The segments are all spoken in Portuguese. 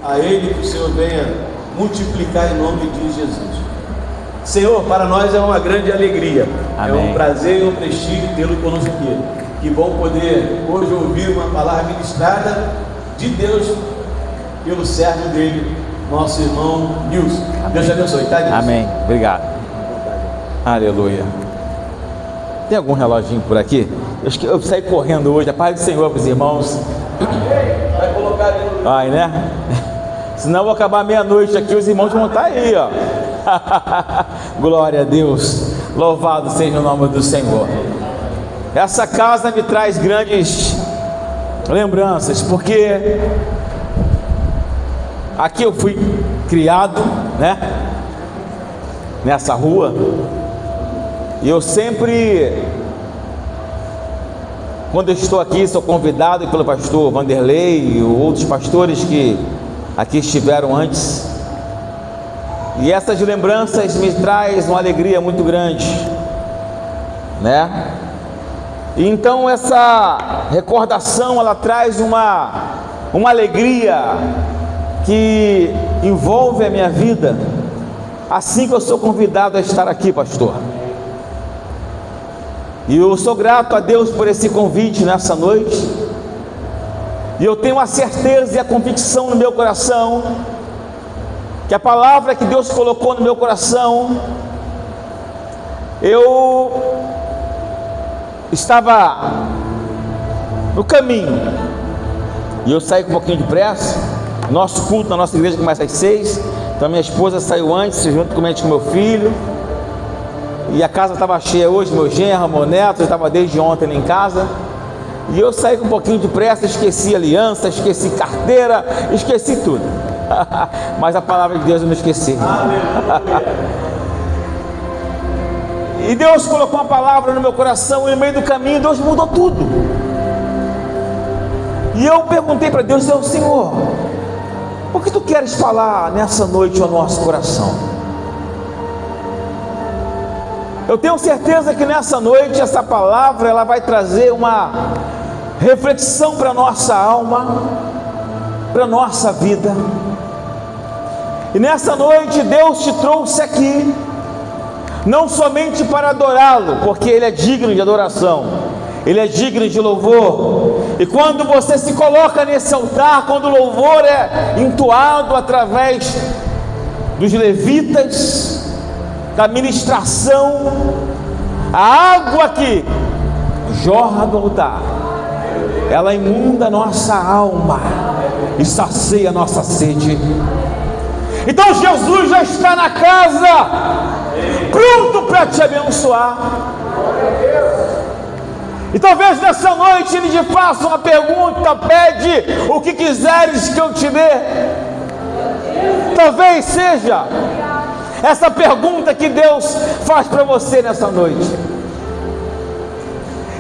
A Ele que o Senhor venha multiplicar em nome de Jesus. Senhor, para nós é uma grande alegria. Amém. É um prazer e um prestígio tê-lo conosco aqui. Que bom poder hoje ouvir uma palavra ministrada de Deus pelo servo dele, nosso irmão Nilson. Amém. Deus te abençoe, tá, Nilson? Amém. Obrigado. Aleluia. Tem algum reloginho por aqui? Eu saí correndo hoje. A paz do Senhor para os irmãos. Vai colocar ali. Vai, né? Senão eu vou acabar meia-noite aqui, os irmãos vão estar aí, ó. Glória a Deus. Louvado seja o nome do Senhor. Essa casa me traz grandes lembranças, porque aqui eu fui criado, né? Nessa rua. E eu sempre, quando eu estou aqui, sou convidado pelo pastor Vanderlei e outros pastores que aqui estiveram antes. E essas lembranças me traz uma alegria muito grande, né? E então essa recordação, ela traz uma alegria que envolve a minha vida, assim que eu sou convidado a estar aqui, pastor. E eu sou grato a Deus por esse convite nessa noite. E eu tenho a certeza e a convicção no meu coração que a palavra que Deus colocou no meu coração, eu estava no caminho e eu saí com um pouquinho de pressa. Nosso culto na nossa igreja começa às 6, então minha esposa saiu antes, junto com meu filho, e a casa estava cheia hoje, meu genro, meu neto, eu estava desde ontem em casa. E eu saí com um pouquinho de pressa, esqueci aliança, esqueci carteira, esqueci tudo. Mas a palavra de Deus eu não esqueci. E Deus colocou uma palavra no meu coração, e no meio do caminho Deus mudou tudo. E eu perguntei para Deus: Senhor, o que tu queres falar nessa noite ao nosso coração? Eu tenho certeza que nessa noite essa palavra ela vai trazer uma reflexão para a nossa alma, para a nossa vida. E nessa noite Deus te trouxe aqui, não somente para adorá-lo, porque Ele é digno de adoração, Ele é digno de louvor. E quando você se coloca nesse altar, quando o louvor é entoado através dos levitas, da ministração, a água que jorra do altar, ela inunda a nossa alma e sacia a nossa sede. Então Jesus já está na casa, pronto para te abençoar. E talvez nessa noite Ele te faça uma pergunta: pede o que quiseres que eu te dê. Talvez seja essa pergunta que Deus faz para você nessa noite.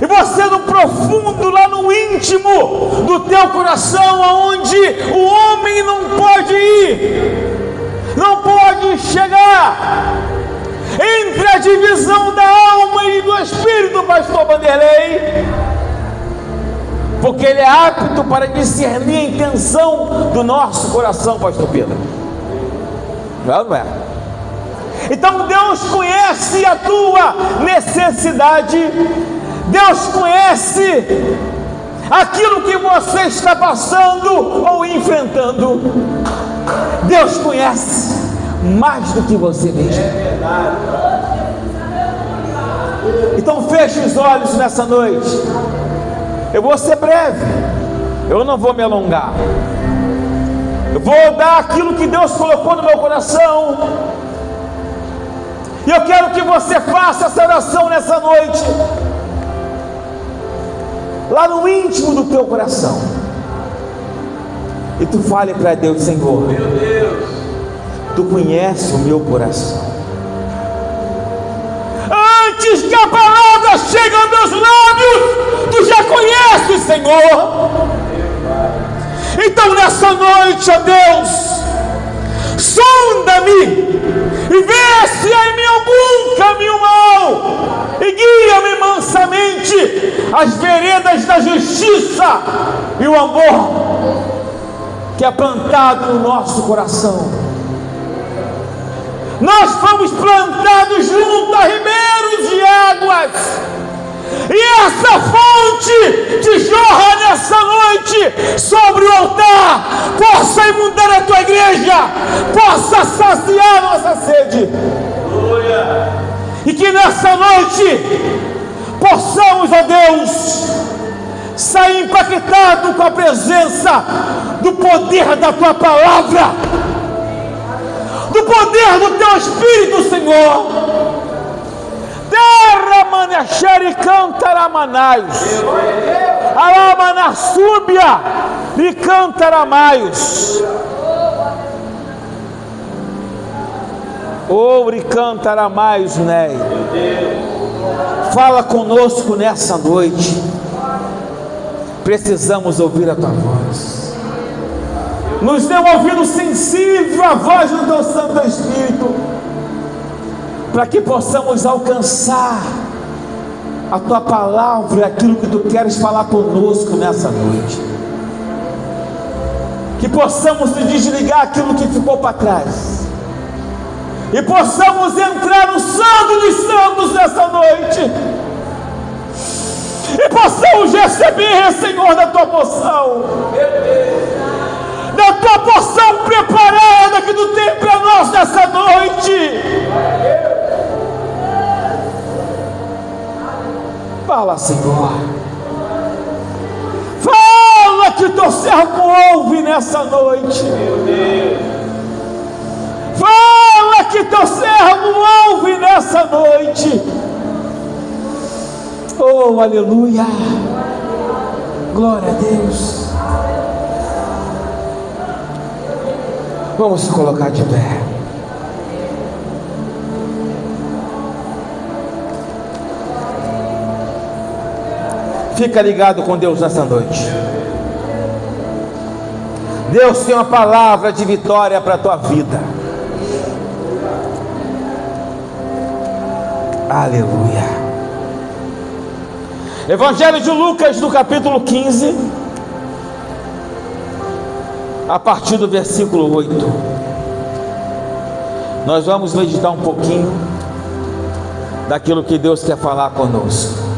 E você no profundo, lá no íntimo do teu coração, aonde o homem não pode ir, não pode chegar, entre a divisão da alma e do espírito, pastor Vanderlei, porque ele é apto para discernir a intenção do nosso coração, pastor Pedro. Não é? Então Deus conhece a tua necessidade, Deus conhece aquilo que você está passando ou enfrentando. Deus conhece mais do que você mesmo. Então feche os olhos nessa noite. Eu vou ser breve, eu não vou me alongar. Eu vou dar aquilo que Deus colocou no meu coração. E eu quero que você faça essa oração nessa noite, lá no íntimo do teu coração, e tu fale para Deus: Senhor, meu Deus, tu conheces o meu coração. Antes que a palavra chegue aos meus lábios, tu já conheces, Senhor. Então nessa noite, ó Deus, sonda-me e vê se há em mim algum caminho mau, e guia-me mansamente às veredas da justiça e o amor. que é plantado no nosso coração. Nós fomos plantados junto a ribeiros de águas, e essa fonte que jorra nessa noite sobre o altar possa inundar a tua igreja, possa saciar nossa sede. E que nessa noite possamos, ó Deus, sair impactado com a presença do poder da tua palavra, do poder do teu Espírito, Senhor. Derramanacheri cantaramanaios, alamanassúbia e cantaramaios, ouro cantaramaios, né? Fala conosco nessa noite. Precisamos ouvir a tua voz. Nos dê um ouvido sensível à voz do teu Santo Espírito, para que possamos alcançar a tua palavra, aquilo que tu queres falar conosco nessa noite. Que possamos desligar aquilo que ficou para trás, e possamos entrar no Santo dos Santos nessa noite, e possamos receber, Senhor, da tua porção, da tua porção preparada que tu tem para nós nessa noite. Fala, Senhor. Fala que teu servo ouve nessa noite. Fala que teu servo ouve nessa noite. Oh, aleluia. Glória a Deus. Vamos se colocar de pé. Fica ligado com Deus nessa noite. Deus tem uma palavra de vitória para a tua vida. Aleluia. Evangelho de Lucas, no capítulo 15, a partir do versículo 8. Nós vamos meditar um pouquinho daquilo que Deus quer falar conosco.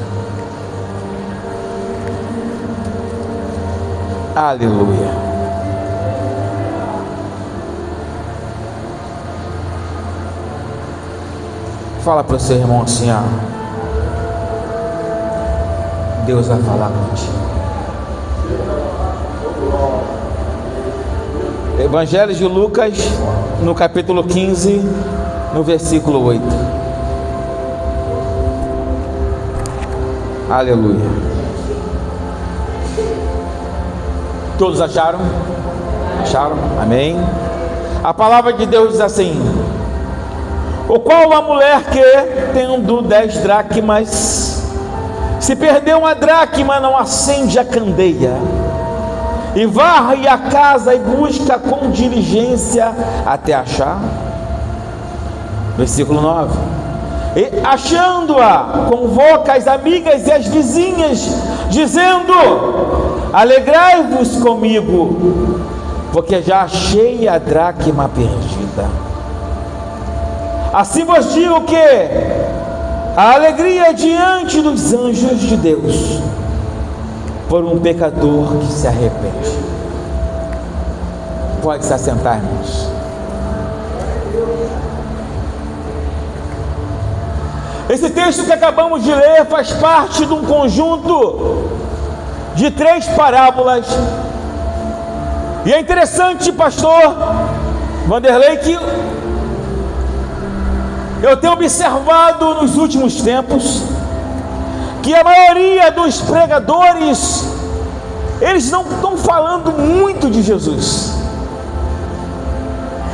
Aleluia. Fala para o seu irmão assim, ó. Deus vai falar contigo. Evangelho de Lucas, no capítulo 15, no versículo 8. Aleluia. Todos acharam? Acharam? Amém. A palavra de Deus diz assim: o qual a mulher que, tendo 10 dracmas, se perdeu uma dracma, não acende a candeia, e varre a casa e busca com diligência até achar. Versículo 9. E achando-a, convoca as amigas e as vizinhas, dizendo: alegrai-vos comigo, porque já achei a dracma perdida. Assim vos digo que a alegria diante dos anjos de Deus por um pecador que se arrepende. Pode se assentar, irmãos. Esse texto que acabamos de ler faz parte de um conjunto de 3 parábolas. E é interessante, pastor Vanderlei, que eu tenho observado nos últimos tempos que a maioria dos pregadores, eles não estão falando muito de Jesus.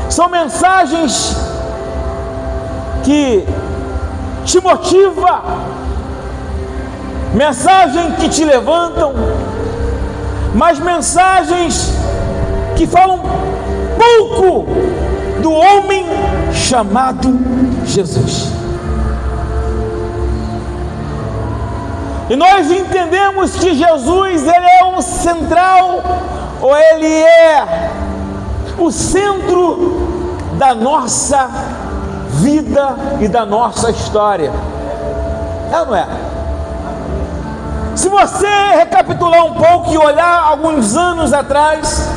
São mensagens que te motivam, mensagens que te levantam, mas mensagens que falam pouco do homem chamado Jesus. E nós entendemos que Jesus, ele é o central, ou ele é o centro da nossa vida e da nossa história? É ou não é? Se você recapitular um pouco e olhar alguns anos atrás,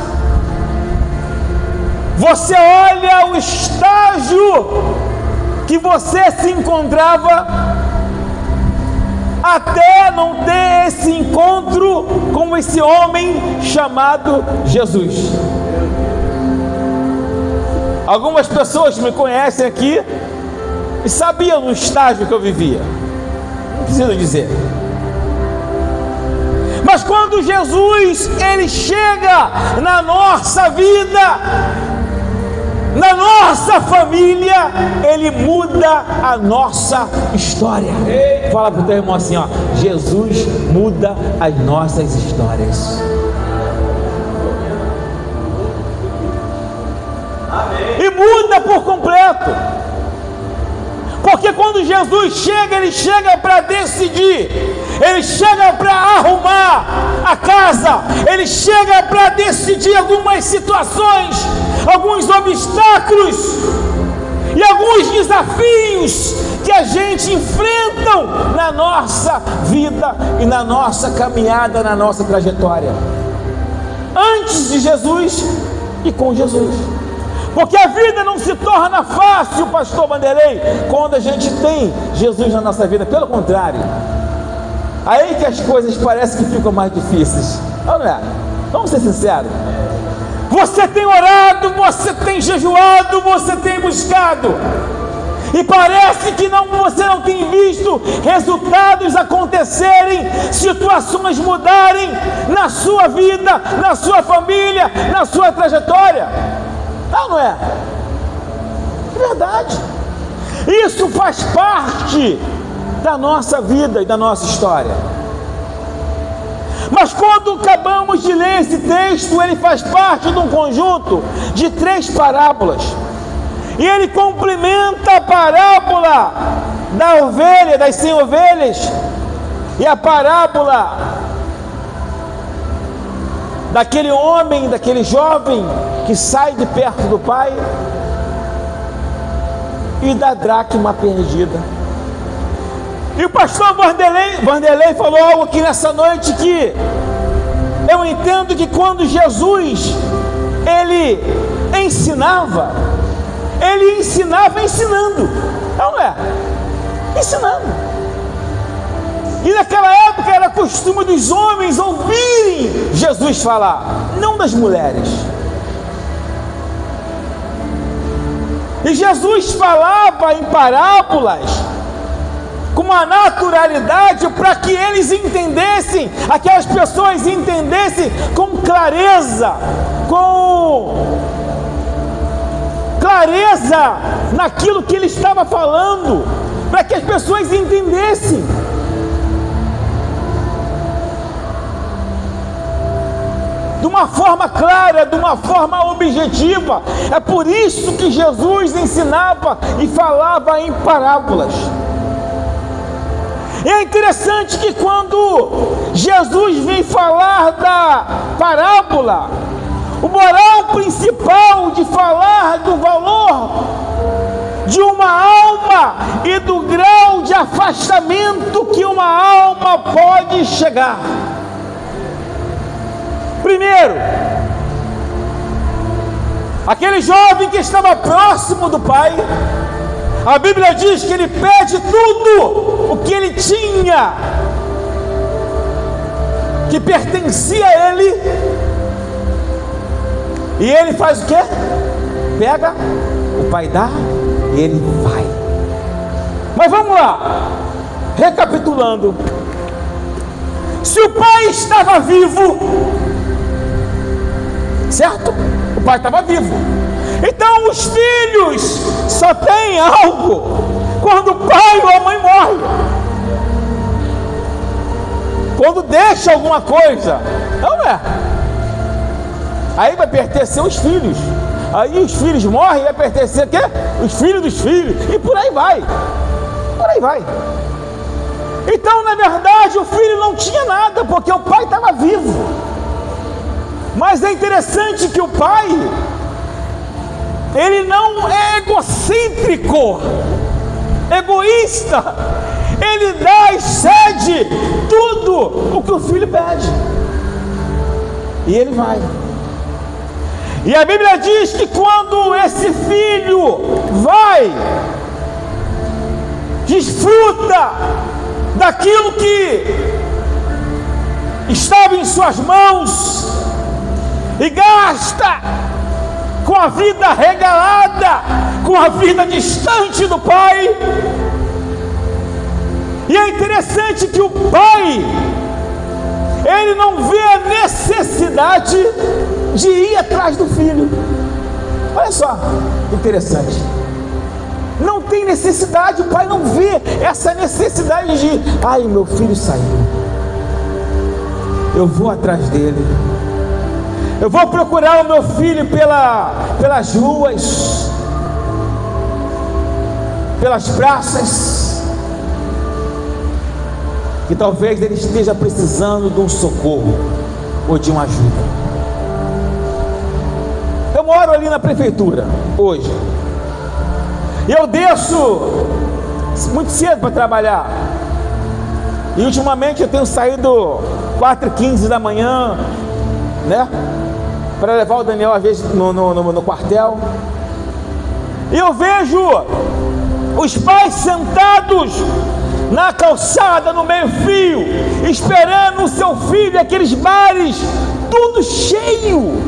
você olha o estágio que você se encontrava até não ter esse encontro com esse homem chamado Jesus. Algumas pessoas me conhecem aqui e sabiam no estágio que eu vivia, não preciso dizer. Mas quando Jesus, ele chega na nossa vida, na nossa família, ele muda a nossa história. Fala para o teu irmão assim, ó: Jesus muda as nossas histórias. Amém. E muda por completo. Porque quando Jesus chega, ele chega para decidir, ele chega para arrumar a casa, ele chega para decidir algumas situações, alguns obstáculos e alguns desafios que a gente enfrenta na nossa vida e na nossa caminhada, na nossa trajetória, antes de Jesus e com Jesus. Porque a vida não se torna fácil, pastor Vanderlei, quando a gente tem Jesus na nossa vida. Pelo contrário, aí que as coisas parecem que ficam mais difíceis. Não é? Vamos ser sinceros. Você tem orado, você tem jejuado, você tem buscado, e parece que você não tem visto resultados acontecerem, situações mudarem na sua vida, na sua família, na sua trajetória. Não é? É verdade. Isso faz parte da nossa vida e da nossa história. Mas quando acabamos de ler esse texto, ele faz parte de um conjunto de 3 parábolas. E ele complementa a parábola da ovelha, das 100 ovelhas, e a parábola daquele homem, daquele jovem que sai de perto do pai, e da dracma perdida. E o pastor Vanderlei falou algo aqui nessa noite que eu entendo que quando Jesus ele ensinava ensinando, não é? Ensinando. E naquela época era costume dos homens ouvirem Jesus falar, não das mulheres. E Jesus falava em parábolas com uma naturalidade para que eles entendessem, aquelas pessoas entendessem com clareza, naquilo que ele estava falando, para que as pessoas entendessem. De uma forma clara, de uma forma objetiva. É por isso que Jesus ensinava e falava em parábolas. E é interessante que quando Jesus vem falar da parábola, o moral principal de falar do valor de uma alma e do grau de afastamento que uma alma pode chegar. Primeiro, aquele jovem que estava próximo do pai, a Bíblia diz que ele perde tudo o que ele tinha, que pertencia a ele, e ele faz o quê? Pega, o pai dá e ele vai. Mas vamos lá, recapitulando: se o pai estava vivo, certo? O pai estava vivo. Então os filhos só têm algo quando o pai ou a mãe morre. Quando deixa alguma coisa, não é? Aí vai pertencer aos filhos. Aí os filhos morrem e vai pertencer a quê? Os filhos dos filhos. E por aí vai. Por aí vai. Então, na verdade, o filho não tinha nada, porque o pai estava vivo. Mas é interessante que o pai, ele não é egocêntrico, egoísta. Ele dá e cede tudo o que o filho pede, e ele vai. E a Bíblia diz que quando esse filho vai, desfruta daquilo que estava em suas mãos e gasta com a vida regalada, com a vida distante do pai. E é interessante que o pai, ele não vê a necessidade de ir atrás do filho. Olha só, interessante. Não tem necessidade, o pai não vê essa necessidade de, ai, meu filho saiu, eu vou atrás dele, eu vou procurar o meu filho pelas ruas, pelas praças, que talvez ele esteja precisando de um socorro ou de uma ajuda. Eu moro ali na prefeitura hoje, e eu desço muito cedo para trabalhar, e ultimamente eu tenho saído 4h15 da manhã, né, para levar o Daniel às vezes no quartel, e eu vejo os pais sentados na calçada, no meio-fio, esperando o seu filho, aqueles bares, tudo cheio,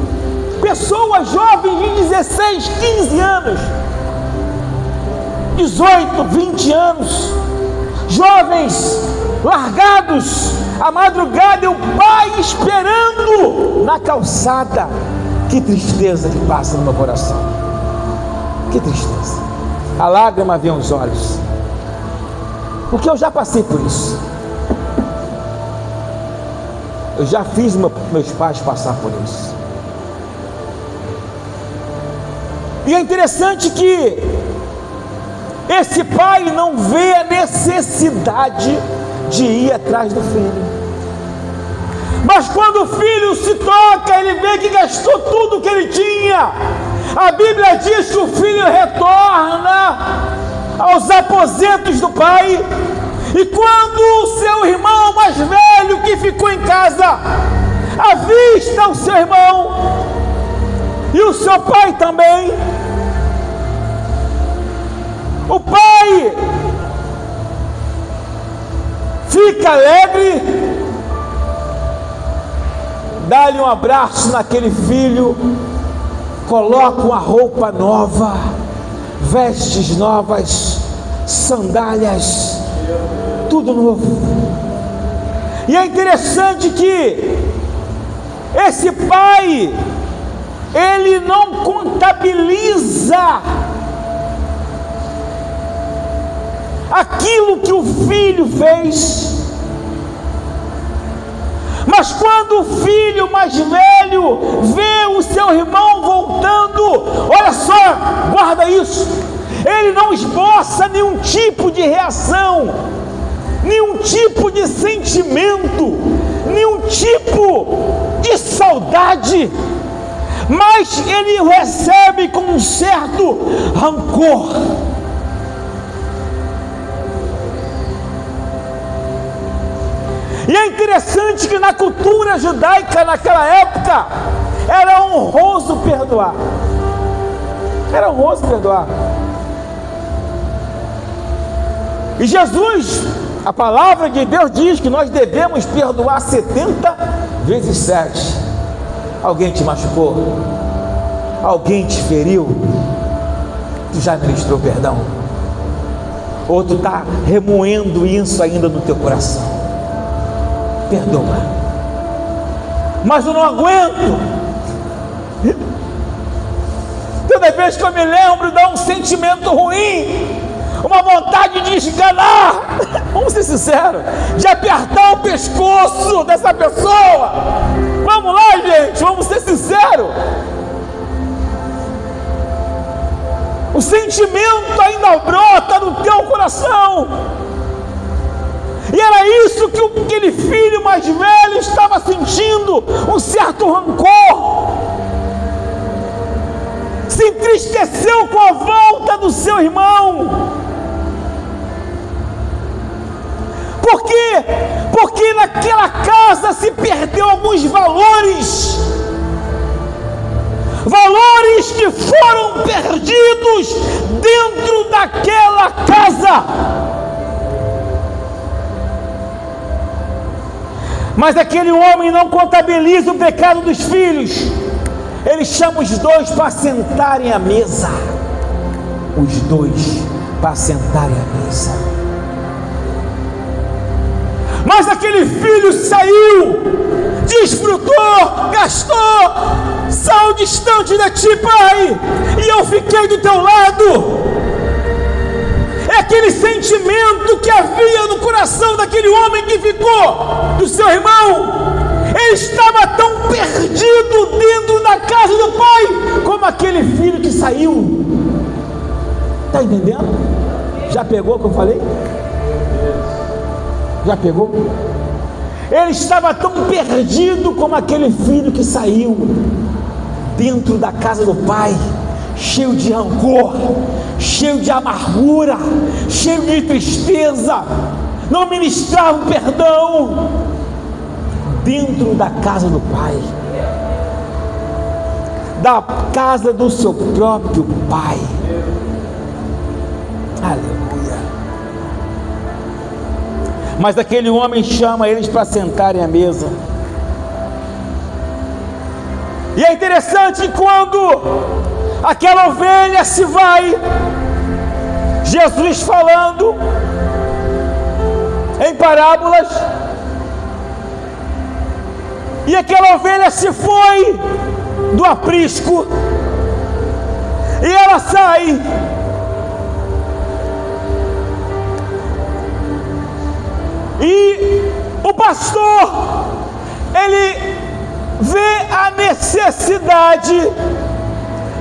pessoas jovens de 16, 15 anos, 18, 20 anos, jovens largados à madrugada, e o pai esperando na calçada. Que tristeza que passa no meu coração, que tristeza, a lágrima vem aos olhos, porque eu já passei por isso, eu já fiz meus pais passar por isso. E é interessante que esse pai não vê a necessidade de ir atrás do filho, mas quando o filho se toca, ele vê que gastou tudo que ele tinha. A Bíblia diz que o filho retorna aos aposentos do pai, e quando o seu irmão mais velho, que ficou em casa, avista o seu irmão e o seu pai também, o pai fica alegre, dá-lhe um abraço naquele filho, coloca uma roupa nova, vestes novas, sandálias, tudo novo. E é interessante que esse pai, ele não contabiliza aquilo que o filho fez, mas quando o filho mais velho vê o seu irmão voltando, olha só, guarda isso, ele não esboça nenhum tipo de reação, nenhum tipo de sentimento, nenhum tipo de saudade, mas ele o recebe com um certo rancor. E é interessante que na cultura judaica naquela época era honroso perdoar. Era honroso perdoar. E Jesus, a palavra de Deus diz que nós devemos perdoar 70 vezes 7. Alguém te machucou? Alguém te feriu? Tu já ministrou perdão? Ou tu está remoendo isso ainda no teu coração? Perdoa. Mas eu não aguento. Toda vez que eu me lembro, dá um sentimento ruim, uma vontade de esganar, vamos ser sinceros, de apertar o pescoço dessa pessoa. Vamos lá, gente, vamos ser sinceros. O sentimento ainda brota no teu coração, E era isso que aquele filho mais velho estava sentindo, um certo rancor. Se entristeceu com a volta do seu irmão. Por quê? Porque naquela casa se perdeu alguns valores. Valores que foram perdidos dentro daquela casa. Mas aquele homem não contabiliza o pecado dos filhos. Ele chama os dois para sentarem à mesa. Os dois para sentarem à mesa. Mas aquele filho saiu, desfrutou, gastou, saiu distante de ti, pai, e eu fiquei do teu lado. É aquele sentimento que havia no coração daquele homem que ficou do seu irmão. Ele estava tão perdido dentro da casa do pai, como aquele filho que saiu. Está entendendo? Já pegou o que eu falei? Já pegou? Ele estava tão perdido como aquele filho que saiu dentro da casa do pai, cheio de rancor, cheio de amargura, cheio de tristeza, não ministrava o perdão dentro da casa do pai, da casa do seu próprio pai. Aleluia. Mas aquele homem chama eles para sentarem à mesa. E é interessante quando aquela ovelha se vai, Jesus falando em parábolas, e aquela ovelha se foi do aprisco, e ela sai. E o pastor, ele vê a necessidade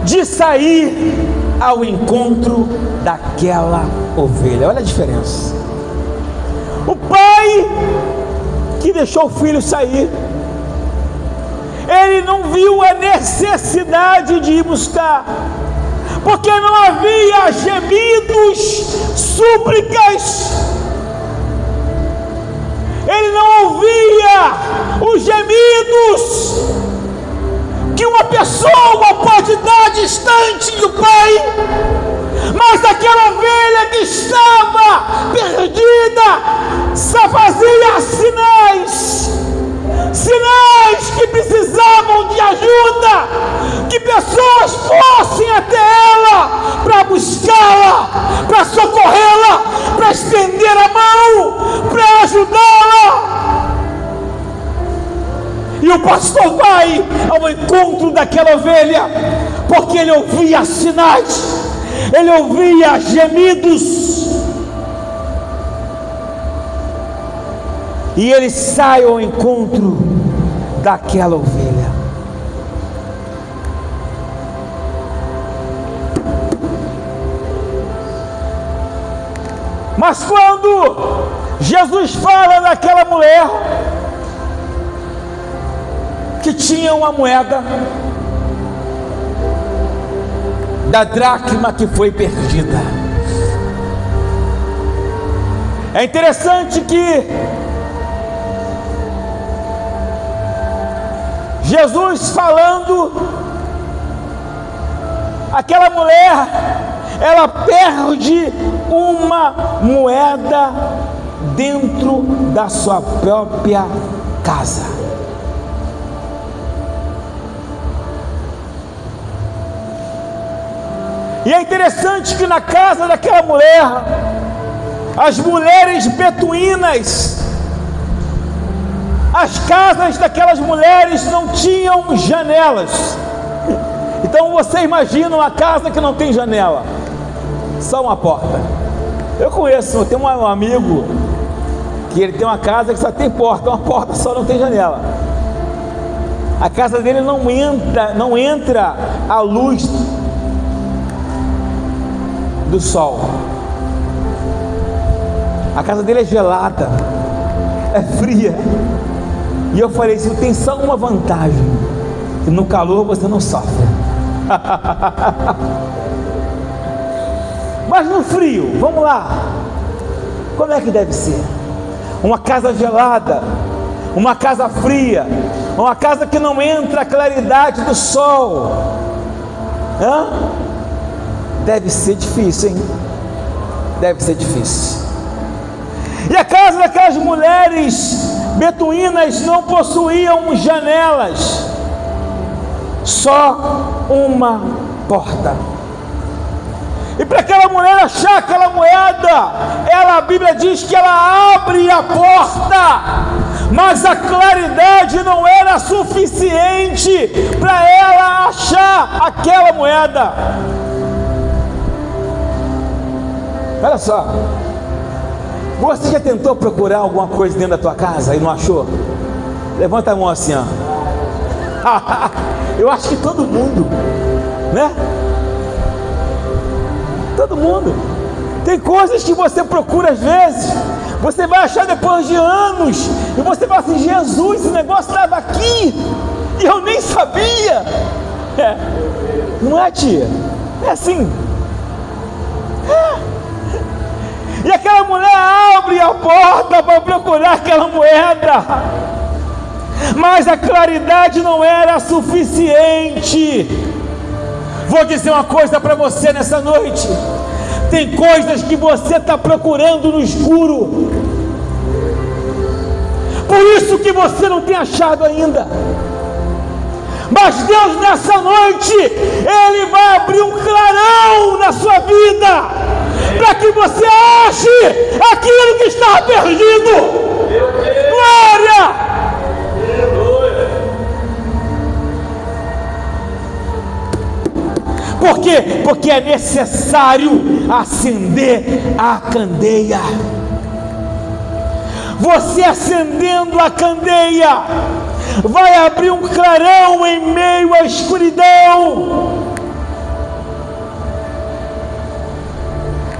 de sair ao encontro daquela ovelha. Olha a diferença. O pai que deixou o filho sair, ele não viu a necessidade de ir buscar, porque não havia gemidos, súplicas. Ele não ouvia os gemidos que uma pessoa pode dar distante do pai, mas aquela ovelha que estava perdida só fazia sinais que precisavam de ajuda, que pessoas fossem até ela para buscá-la, para socorrê-la, para estender a mão, para ajudá-la. E o pastor vai ao encontro daquela ovelha, porque ele ouvia sinais, ele ouvia gemidos, e ele sai ao encontro daquela ovelha. Mas quando Jesus fala daquela mulher que tinha uma moeda da dracma que foi perdida, é interessante que Jesus falando, aquela mulher, ela perde uma moeda dentro da sua própria casa. E é interessante que na casa daquela mulher, as mulheres betuínas, as casas daquelas mulheres não tinham janelas. Então você imagina uma casa que não tem janela, só uma porta. Eu conheço, eu tenho um amigo que ele tem uma casa que só tem porta, uma porta só, não tem janela. A casa dele não entra a luz do sol. A casa dele é gelada, é fria. E eu falei assim: tem só uma vantagem, que no calor você não sofre. Mas no frio, vamos lá, como é que deve ser? Uma casa gelada, uma casa fria, uma casa que não entra a claridade do sol. Deve ser difícil, hein? Deve ser difícil. E a casa daquelas mulheres beduínas não possuíam janelas, só uma porta. E para aquela mulher achar aquela moeda, a Bíblia diz que ela abre a porta, mas a claridade não era suficiente para ela achar aquela moeda. Olha só, você já tentou procurar alguma coisa dentro da tua casa e não achou? Levanta a mão assim, ó. Eu acho que todo mundo, né? Todo mundo. Tem coisas que você procura às vezes, você vai achar depois de anos, e você fala assim: Jesus, esse negócio estava aqui e eu nem sabia. Não é, tia? É assim. E aquela mulher abre a porta para procurar aquela moeda, mas a claridade não era suficiente. Vou dizer uma coisa para você nessa noite: tem coisas que você está procurando no escuro, por isso que você não tem achado ainda. Mas Deus nessa noite, Ele vai abrir um clarão na sua vida, para que você ache aquilo que está perdido. Glória! Por quê? Porque é necessário acender a candeia. Você acendendo a candeia vai abrir um clarão em meio à escuridão.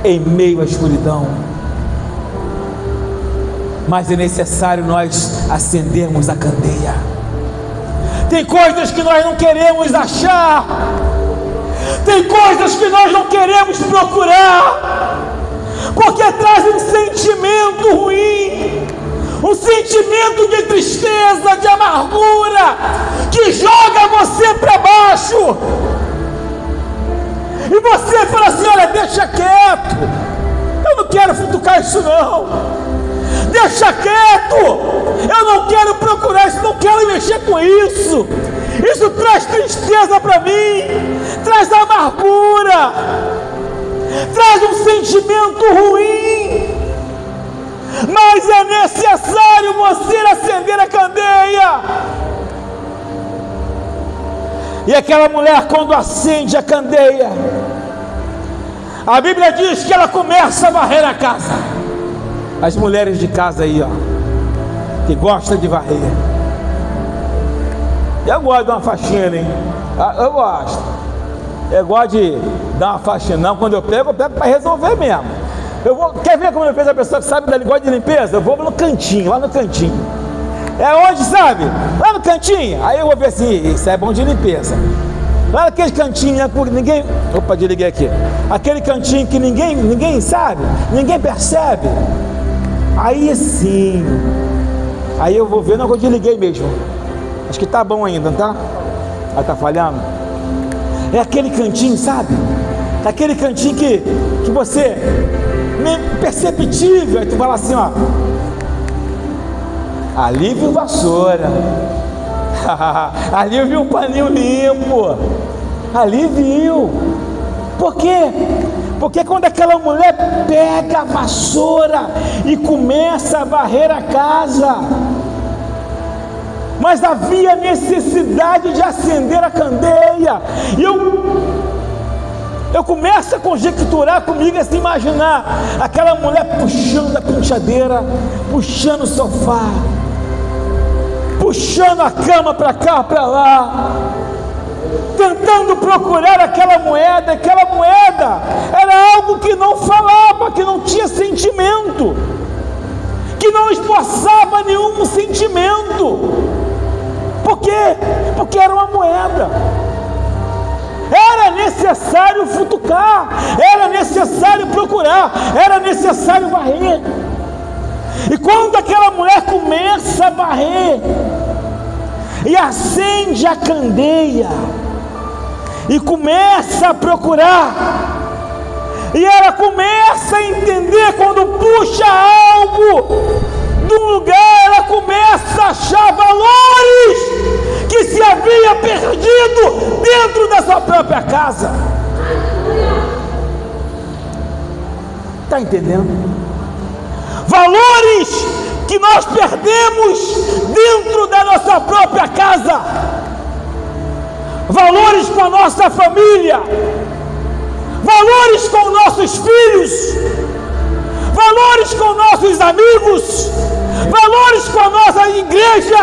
Em meio à escuridão. Mas é necessário nós acendermos a candeia. Tem coisas que nós não queremos achar, tem coisas que nós não queremos procurar, porque traz um sentimento ruim, um sentimento de tristeza, de amargura, que joga você para baixo. E você fala assim: olha, deixa quieto, eu não quero futucar isso não, deixa quieto, eu não quero procurar isso, não quero mexer com isso, isso traz tristeza para mim, traz amargura, traz um sentimento ruim. Mas é necessário você acender a candeia. E aquela mulher, quando acende a candeia, a Bíblia diz que ela começa a varrer a casa. As mulheres de casa aí, ó, que gostam de varrer. Eu gosto de uma faxina, hein? Eu gosto. Eu gosto de dar uma faxina. Não, quando eu pego para resolver mesmo. Quer ver como eu fiz a pessoa que sabe da linguagem de limpeza? Eu vou no cantinho, lá no cantinho. É onde, sabe? Lá no cantinho. Aí eu vou ver assim: isso é bom de limpeza. Lá naquele cantinho, né, ninguém... Opa, desliguei aqui. Aquele cantinho que ninguém sabe, ninguém percebe. Aí sim. Aí eu vou ver, não, eu desliguei mesmo. Acho que tá bom ainda, não tá? Ah, tá falhando? É aquele cantinho, sabe? Aquele cantinho que você... perceptível. Aí tu fala assim, ó: ali viu vassoura, ali viu um paninho limpo, ali viu. Por quê? Porque quando aquela mulher pega a vassoura e começa a varrer a casa, mas havia necessidade de acender a candeia. E eu começo a conjecturar comigo, a se imaginar aquela mulher puxando a penteadeira, puxando o sofá, puxando a cama para cá, para lá, tentando procurar aquela moeda. Aquela moeda era algo que não falava, que não tinha sentimento. que não esboçava nenhum sentimento. Por quê? Porque era uma moeda. Era necessário futucar, era necessário procurar, era necessário varrer. E quando aquela mulher começa a varrer e acende a candeia e começa a procurar, e ela começa a entender, quando puxa algo de um lugar, ela começa a achar valores que se havia perdido dentro da sua própria casa. Está entendendo? Valores que nós perdemos dentro da nossa própria casa, valores com a nossa família, valores com nossos filhos, valores com nossos amigos, valores com a nossa igreja,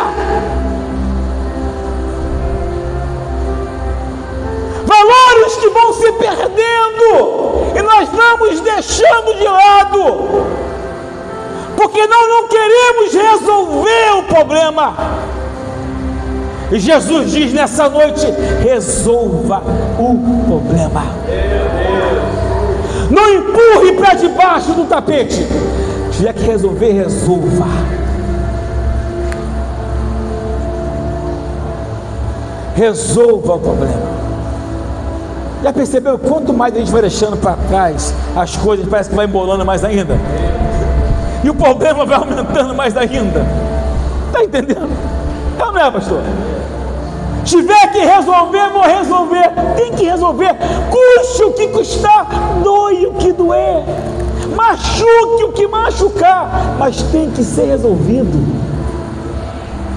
valores que vão se perdendo e nós vamos deixando de lado, porque nós não queremos resolver o problema. E Jesus diz nessa noite: resolva o problema. Não empurre para debaixo do tapete. Se tiver que resolver, resolva. Resolva o problema. Já percebeu quanto mais a gente vai deixando para trás as coisas, parece que vai embolando mais ainda, e o problema vai aumentando mais ainda? Está entendendo? Então não é, pastor? Tiver que resolver, vou resolver. Tem que resolver, custe o que custar, doe o que doer, machuque o que machucar, mas tem que ser resolvido,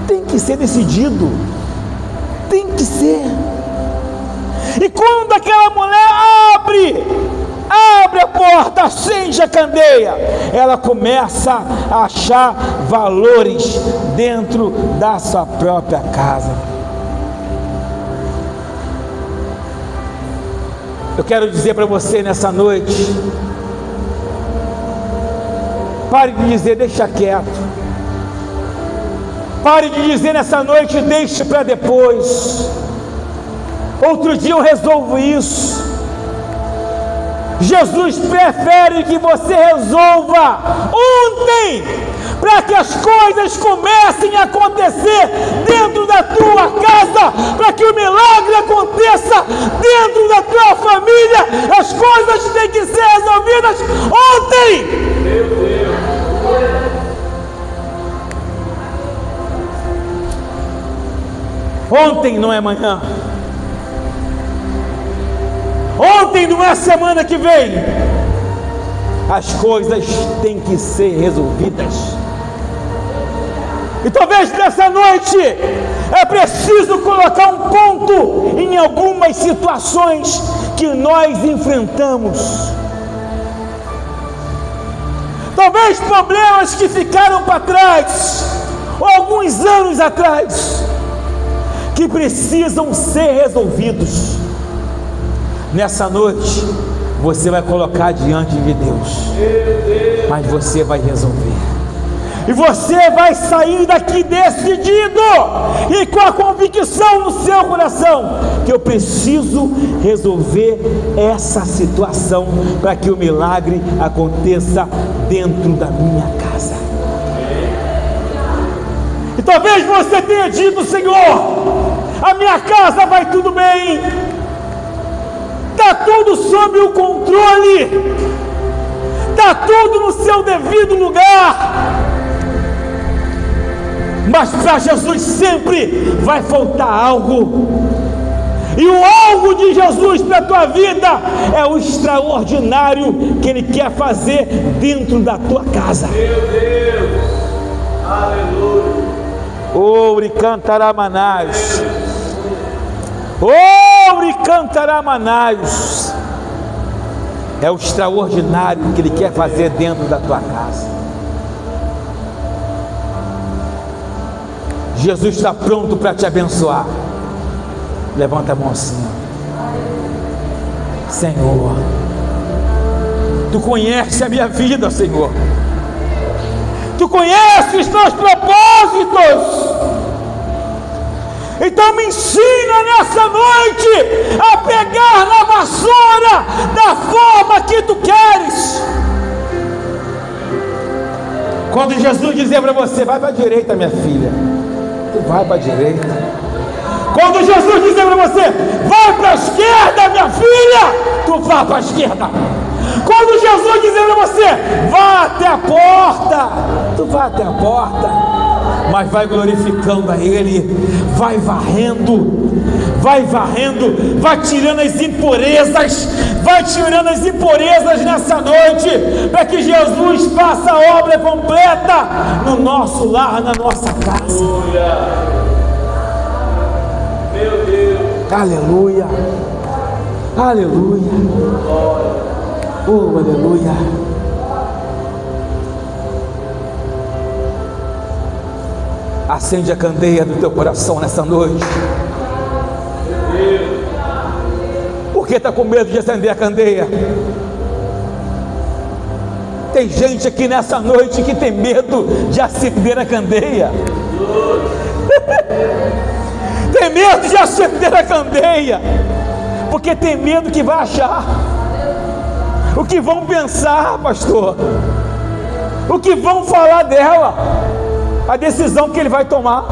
tem que ser decidido, tem que ser. E quando aquela mulher abre a porta, acende a candeia, ela começa a achar valores dentro da sua própria casa. Eu quero dizer para você nessa noite: pare de dizer deixa quieto, pare de dizer nessa noite deixe para depois, outro dia eu resolvo isso. Jesus prefere que você resolva ontem, para que as coisas comecem a acontecer dentro da tua casa, para que o milagre aconteça dentro da tua família. As coisas têm que ser resolvidas ontem. Meu Deus. Ontem não é amanhã. Ontem não é semana que vem. As coisas têm que ser resolvidas. E talvez nessa noite é preciso colocar um ponto em algumas situações que nós enfrentamos. Talvez problemas que ficaram para trás, ou alguns anos atrás, que precisam ser resolvidos. Nessa noite você vai colocar diante de Deus, mas você vai resolver, e você vai sair daqui decidido e com a convicção no seu coração que eu preciso resolver essa situação para que o milagre aconteça dentro da minha casa. E talvez você tenha dito: Senhor, a minha casa vai tudo bem, está tudo sob o controle, está tudo no seu devido lugar. Mas para Jesus sempre vai faltar algo, e o algo de Jesus para a tua vida é o extraordinário que Ele quer fazer dentro da tua casa. Meu Deus, aleluia. Oure cantaramanais, oure cantaramanais. É o extraordinário que Ele quer fazer dentro da tua casa. Jesus está pronto para te abençoar. Levanta a mão assim: Senhor, Tu conheces a minha vida, Senhor. Tu conheces os meus propósitos. Então me ensina nessa noite a pegar na vassoura da forma que tu queres. Quando Jesus dizer para você, vai para a direita, minha filha, tu vai para a direita. Quando Jesus dizer para você, vai para a esquerda, minha filha, tu vai para a esquerda. Quando Jesus dizer para você, vá até a porta, tu vai até a porta, mas vai glorificando a Ele, vai varrendo, vai tirando as impurezas nessa noite, para que Jesus faça a obra completa no nosso lar, na nossa casa. Meu Deus. Aleluia, aleluia, oh aleluia. Acende a candeia do teu coração nessa noite. Por que está com medo de acender a candeia? Tem gente aqui nessa noite que tem medo de acender a candeia. Tem medo de acender a candeia, porque tem medo que vai achar. O que vão pensar, pastor? O que vão falar dela? A decisão que ele vai tomar.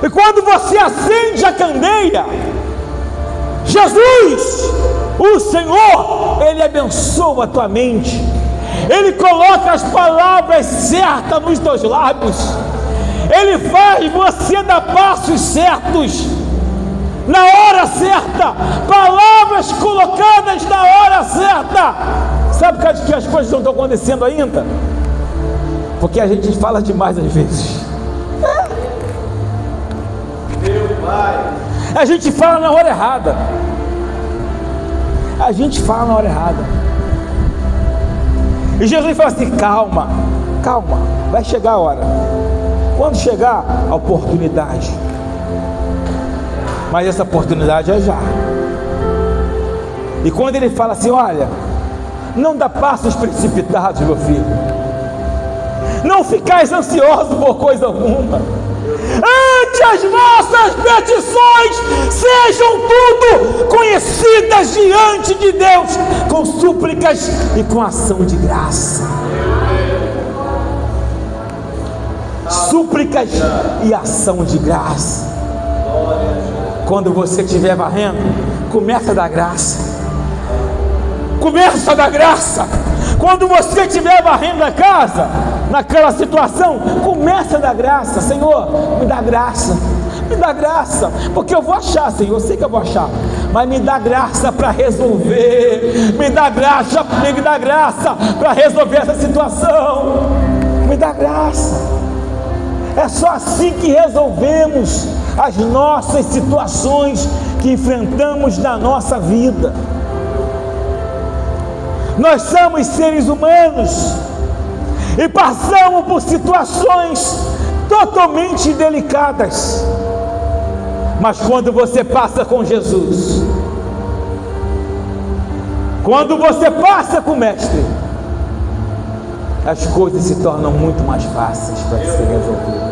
E quando você acende a candeia, Jesus, o Senhor, Ele abençoa a tua mente, Ele coloca as palavras certas nos teus lábios, Ele faz você dar passos certos, na hora certa, palavras colocadas na hora certa. Sabe que as coisas não estão acontecendo ainda? Porque a gente fala demais às vezes. Meu Pai. A gente fala na hora errada. A gente fala na hora errada. E Jesus fala assim: calma, calma, vai chegar a hora. Quando chegar a oportunidade, mas essa oportunidade é já. E quando ele fala assim: olha, não dá passos precipitados, meu filho, não ficais ansioso por coisa alguma, ante as vossas petições sejam tudo conhecidas diante de Deus, com súplicas e com ação de graça. Súplicas e ação de graça. Quando você estiver varrendo, começa a dar graça. Começa a dar graça. Quando você estiver varrendo a casa, naquela situação, começa a dar graça. Senhor, me dá graça, me dá graça, porque eu vou achar, Senhor, eu sei que eu vou achar, mas me dá graça para resolver, me dá graça para resolver essa situação, me dá graça. É só assim que resolvemos as nossas situações que enfrentamos na nossa vida. Nós somos seres humanos e passamos por situações totalmente delicadas, mas quando você passa com Jesus, quando você passa com o Mestre, as coisas se tornam muito mais fáceis para serem resolvidas.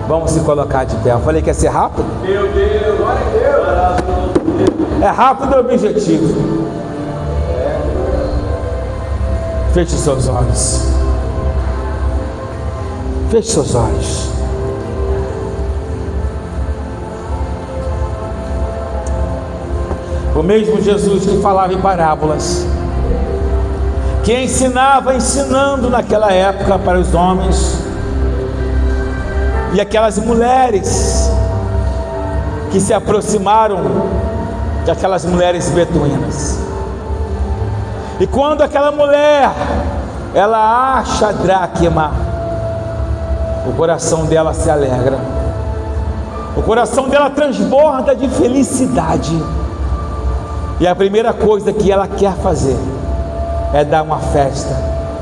Vamos se colocar de pé. Eu falei que ia ser rápido? Meu Deus, glória a Deus. É rápido e objetivo. Feche seus olhos. Feche seus olhos. O mesmo Jesus que falava em parábolas, que ensinava ensinando naquela época para os homens, e aquelas mulheres que se aproximaram de aquelas mulheres beduínas. E quando aquela mulher, ela acha a dracma, o coração dela se alegra, o coração dela transborda de felicidade, e a primeira coisa que ela quer fazer é dar uma festa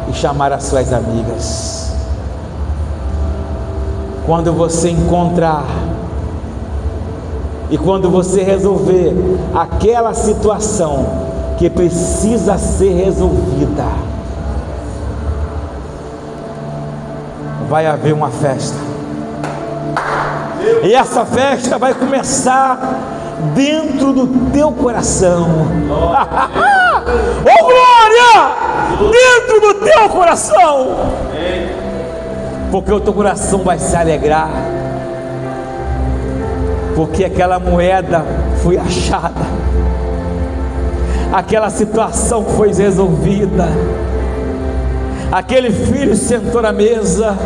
e chamar as suas amigas. Quando você encontrar e quando você resolver aquela situação que precisa ser resolvida, vai haver uma festa. E essa festa vai começar dentro do teu coração. Oh glória! Dentro do teu coração. Porque o teu coração vai se alegrar. Porque aquela moeda foi achada. Aquela situação foi resolvida. Aquele filho sentou na mesa.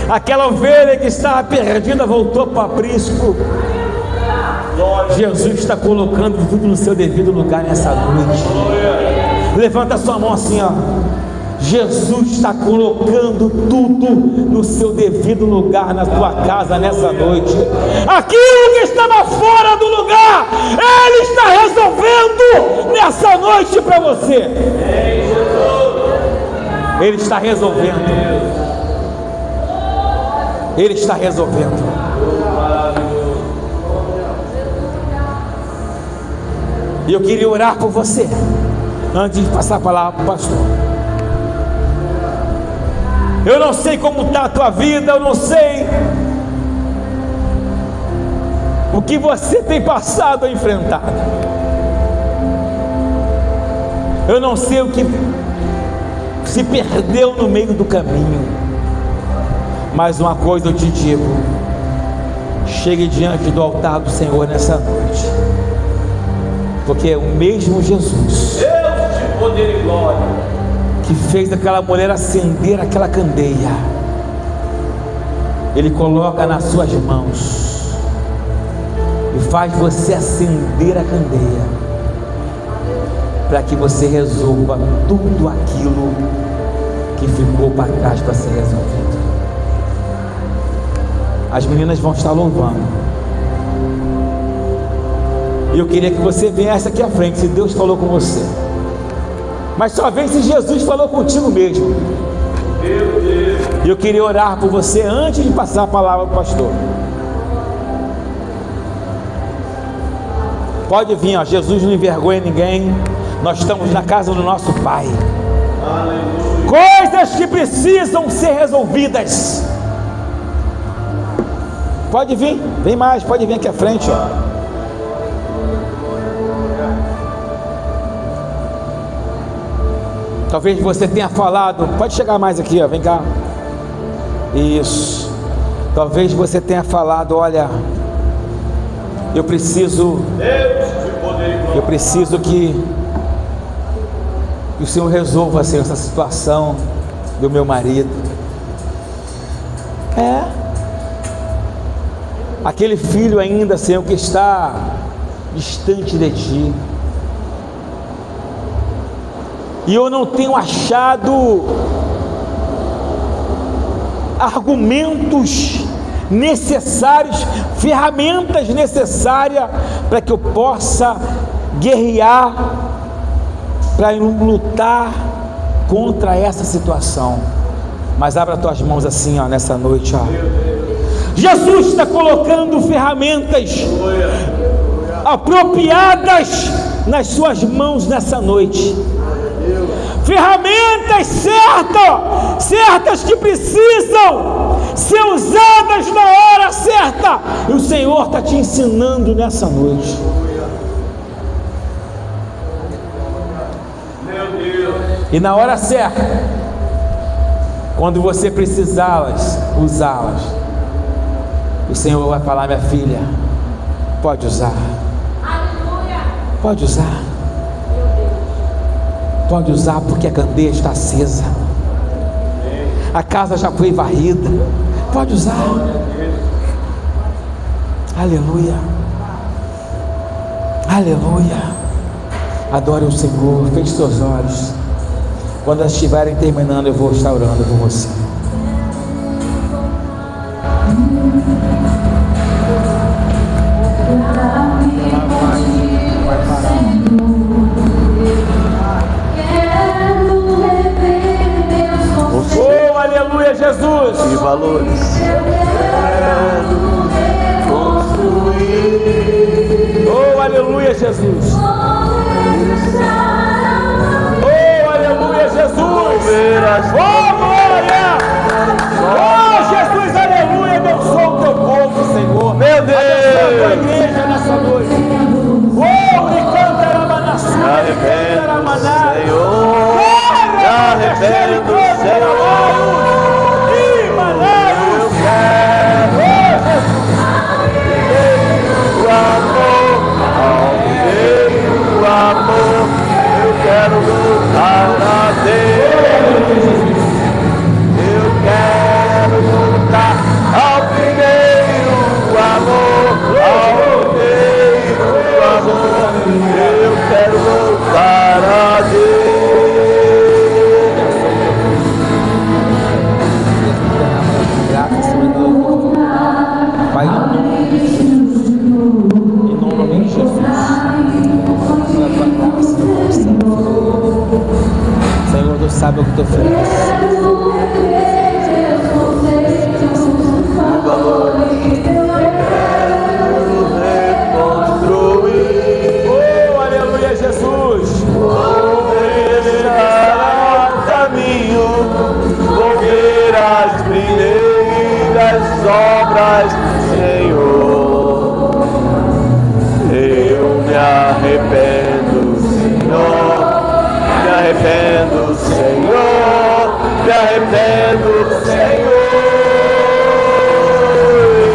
Aquela ovelha que estava perdida voltou para o aprisco. Jesus está colocando tudo no seu devido lugar nessa noite. Levanta a sua mão assim, ó. Jesus está colocando tudo no seu devido lugar na tua casa nessa noite. Aquilo que estava fora do lugar, Ele está resolvendo nessa noite para você. Ele está resolvendo. Ele está resolvendo. E eu queria orar por você antes de passar a palavra para o pastor. Eu não sei como está a tua vida, eu não sei o que você tem passado a enfrentar. Eu não sei o que se perdeu no meio do caminho. Mas uma coisa eu te digo: chegue diante do altar do Senhor nessa noite, porque é o mesmo Jesus, Deus de poder e glória, que fez aquela mulher acender aquela candeia. Ele coloca nas suas mãos e faz você acender a candeia, para que você resolva tudo aquilo que ficou para trás para ser resolvido. As meninas vão estar louvando. E eu queria que você viesse aqui à frente, se Deus falou com você. Mas só vem se Jesus falou contigo mesmo. E eu queria orar por você antes de passar a palavra para o pastor. Pode vir, ó. Jesus não envergonha ninguém. Nós estamos na casa do nosso Pai. Coisas que precisam ser resolvidas. Pode vir, vem mais, pode vir aqui à frente, ó. Talvez você tenha falado, pode chegar mais aqui, ó, vem cá. Isso. Talvez você tenha falado, olha, eu preciso que o Senhor resolva, Senhor, essa situação do meu marido. Aquele filho ainda, Senhor, que está distante de Ti. E eu não tenho achado argumentos necessários, ferramentas necessárias para que eu possa guerrear, para lutar contra essa situação. Mas abra tuas mãos assim, ó, nessa noite, ó. Jesus está colocando ferramentas apropriadas nas suas mãos nessa noite. Ferramentas certas que precisam ser usadas na hora certa. E o Senhor está te ensinando nessa noite. E na hora certa, quando você precisá-las, usá-las, o Senhor vai falar: minha filha, pode usar. Pode usar. Pode usar, porque a candeia está acesa. A casa já foi varrida. Pode usar. Aleluia. Aleluia. Adore o Senhor. Feche seus olhos. Quando elas estiverem terminando, eu vou estar orando por você. Oh, aleluia, Jesus. E valores. Oh, aleluia, Jesus. Oh, aleluia, Jesus. Oh, glória. Oh, Jesus, aleluia, abençoa o teu povo, Senhor. Meu Deus. Abençoa a tua igreja nessa noite. Oh, me canta a manassua, Me arrependo, Senhor. Me arrependo, Senhor. Eu quero o amor, o amor. Eu quero voltar a Deus. Eu quero voltar ao primeiro amor, ao primeiro amor. Eu quero voltar a Deus. Pai, em nome de Jesus, pela tua graça, Senhor, Deus sabe o que teu filho reconstruir. Oh, aleluia, Jesus. Deixar o caminho, volver às primeiras obras, Senhor. Eu me arrependo, Senhor. Me arrependo, Senhor. Me arrependo, Senhor.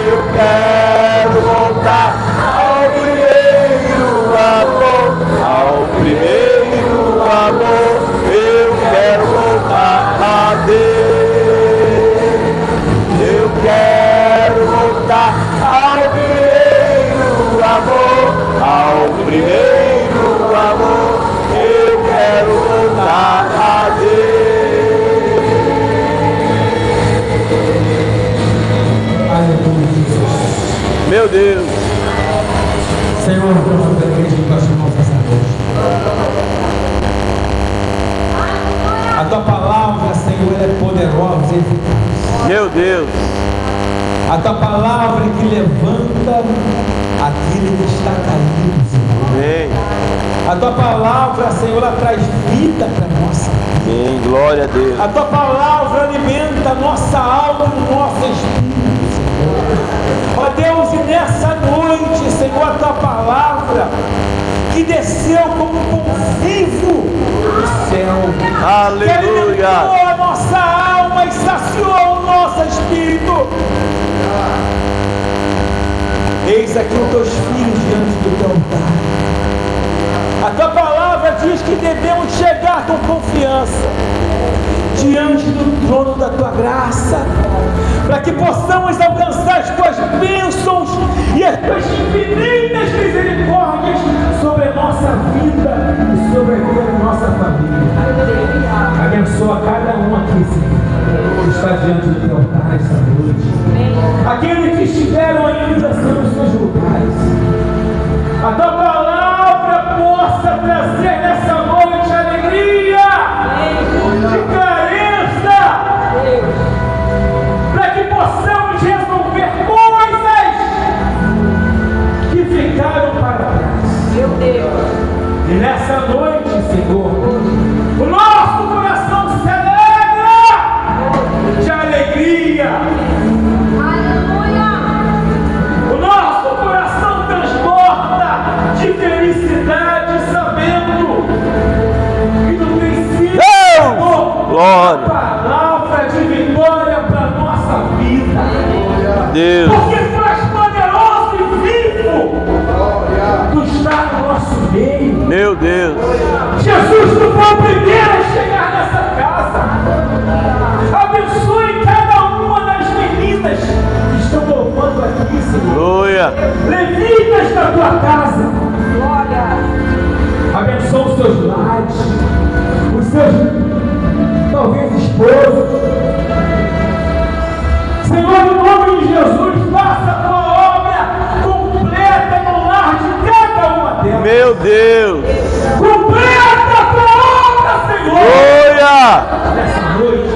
Eu quero voltar ao primeiro amor, ao primeiro amor. Eu quero voltar a Deus. Eu quero voltar ao primeiro amor, ao primeiro amor. Eu quero voltar a Deus. Meu Deus. Senhor, eu vou da igreja de tuas mãos essa noite. A tua palavra, Senhor, é poderosa e eficaz. Meu Deus. A tua palavra que levanta aquele que está caído, Senhor. Amém. A tua palavra, Senhor, ela traz vida para a nossa vida. Sim, glória a Deus. A tua palavra alimenta a nossa alma e o nosso espírito, Senhor. Ó Deus, e nessa noite, Senhor, a tua palavra que desceu como um pão vivo do céu, Aleluia. que alimentou a nossa alma e saciou o nosso espírito. Eis aqui os teus filhos diante do teu altar. A tua palavra diz que devemos chegar com confiança diante do trono da tua graça, para que possamos alcançar as tuas bênçãos e as tuas infinitas misericórdias sobre a nossa vida e sobre a vida da nossa família. Abençoa cada um aqui, Senhor, que está diante do teu altar esta noite. Aqueles que estiveram ainda nos seus lugares. A tua palavra possa trazer nessa noite alegria de clareza, para que possamos resolver coisas que ficaram para trás. Meu Deus. E nessa noite, Senhor, o nosso coração se alegra de alegria. Aleluia. O nosso coração transporta de felicidade, sabendo que tu tens sido a palavra de vitória para a nossa vida. Deus. Porque tu és poderoso e vivo. Tu estás no nosso meio. Meu Deus. Jesus, tu foi o primeiro a chegar nessa casa. Abençoe cada uma das meninas que estão louvando aqui, Senhor. Aleluia. Levitas da tua casa. Abençoa os seus lares, os seus, talvez, esposos. Senhor, no nome de Jesus, faça a tua obra completa no lar de cada uma delas. Meu Deus. Completa a tua obra, Senhor. Aleluia. Nessa noite,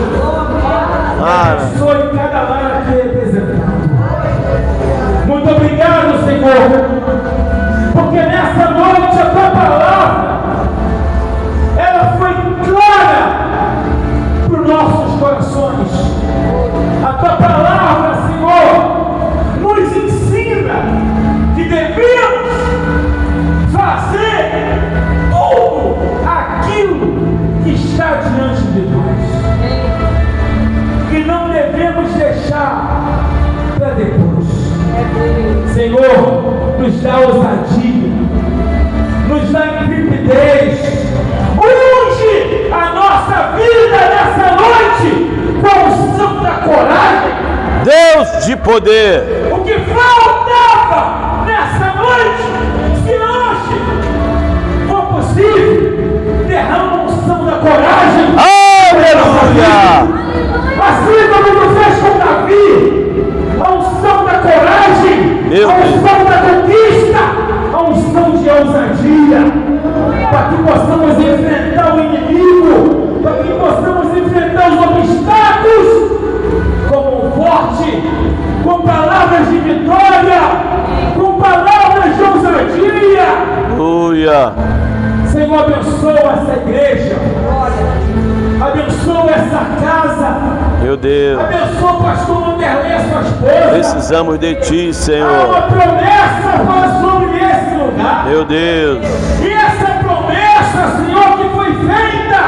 abençoe cada lar aqui representado. Muito obrigado, Senhor, porque nessa noite a tua palavra, ela foi clara para os nossos corações. A Senhor, nos dá ousadia, nos dá intrepidez. Unge a nossa vida nessa noite com unção da coragem. Deus de poder. O que faltava nessa noite, se hoje for possível, derrama a unção da coragem. Aleluia! Assim como tu fez com Davi, a unção da coragem, Meu a Deus. unção da conquista, a unção de ousadia, para que possamos enfrentar o inimigo, para que possamos enfrentar os obstáculos como um forte, com palavras de vitória, com palavras de ousadia. Aleluia! Senhor, abençoa essa igreja, abençoa essa casa, Meu Deus, abençoa o pastor Wanderlei e a sua esposa. precisamos de Ti, Há uma Senhor. promessa para sobre esse lugar. Meu Deus, E essa promessa, Senhor, que foi feita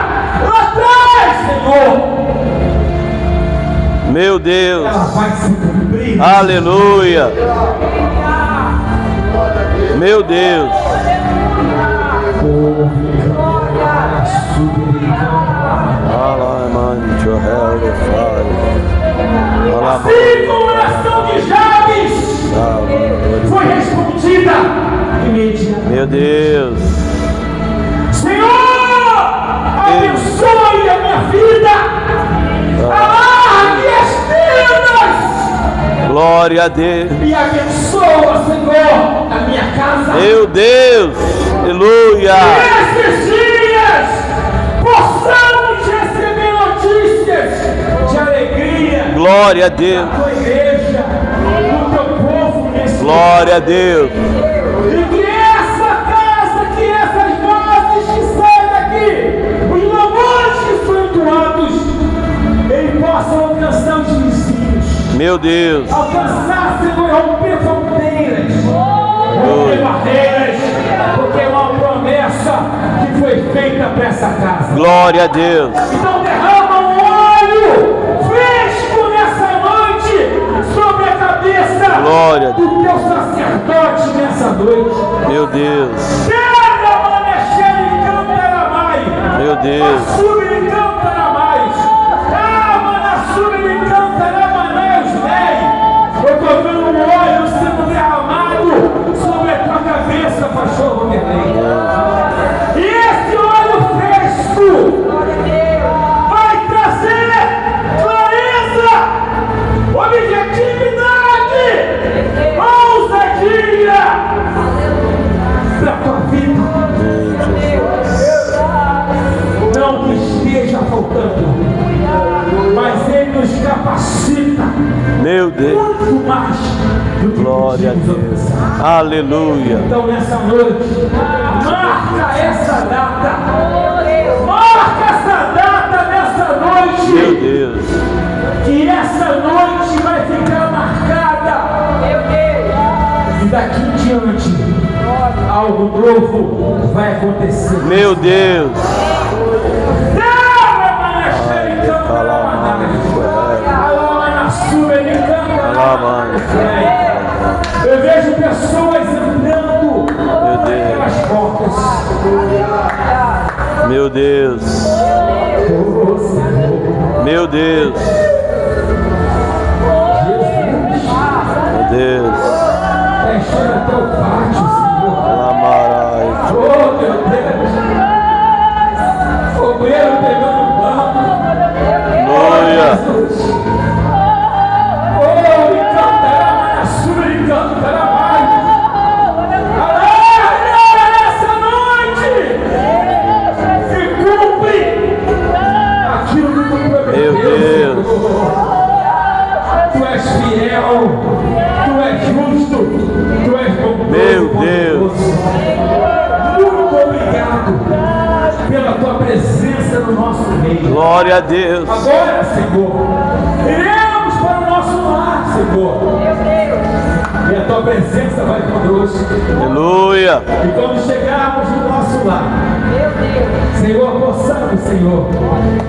lá atrás, Senhor, meu Deus, ela vai se cumprir. aleluia, meu Deus, Assim como a oração de Jabes foi respondida imediatamente. meu Deus, Senhor, abençoe a minha vida, alargue as tendas glória a Deus, e abençoa, Senhor, a minha casa. meu Deus, aleluia, Nesses dias possamos receber notícias de alegria glória a Deus, da tua igreja, do teu povo nesse glória a Deus, E que essa casa, que essas vozes que saem daqui, os louvores que são entoados, ele possa alcançar os vizinhos, meu Deus, alcançar, Senhor, romper fronteiras, romper barreiras, porque é uma promessa que foi feita para essa casa. glória a Deus, Então derrama um óleo fresco nessa noite sobre a cabeça Glória a Deus. do teu sacerdote nessa noite. meu Deus, meu Deus, eu estou vendo um óleo sendo derramado sobre a tua cabeça, pastor Wanderlei. E esse óleo fresco vai trazer clareza, objetividade, ousadia para a tua vida. Não que esteja faltando, mas ele nos capacita meu Deus, muito mais do que glória a podíamos Deus, alcançar. aleluia, Então nessa noite, marca essa data, marca essa data nessa meu noite, Deus, que essa noite vai ficar marcada, e daqui em diante, algo novo vai acontecer. meu Deus, Eu vejo pessoas entrando pelas portas. meu Deus, meu Deus, meu Deus, Está enchendo até o pátio, Senhor. Lamarai, Oh, meu Deus. Obreiro pegando o banco. aleluia, Jesus. Oh, ele cantará mais, ele cantará mais. Alarga essa noite e cumpre aquilo que tu prometeu. meu Deus, Senhor. Tu és fiel, tu és justo, tu és bondoso. Meu Deus. Muito obrigado pela tua presença no nosso meio. glória a Deus, Agora, Senhor, iremos para o nosso lar, Senhor. E a tua presença vai conosco. aleluia, E quando chegarmos no nosso lar, Senhor, possamos, Senhor,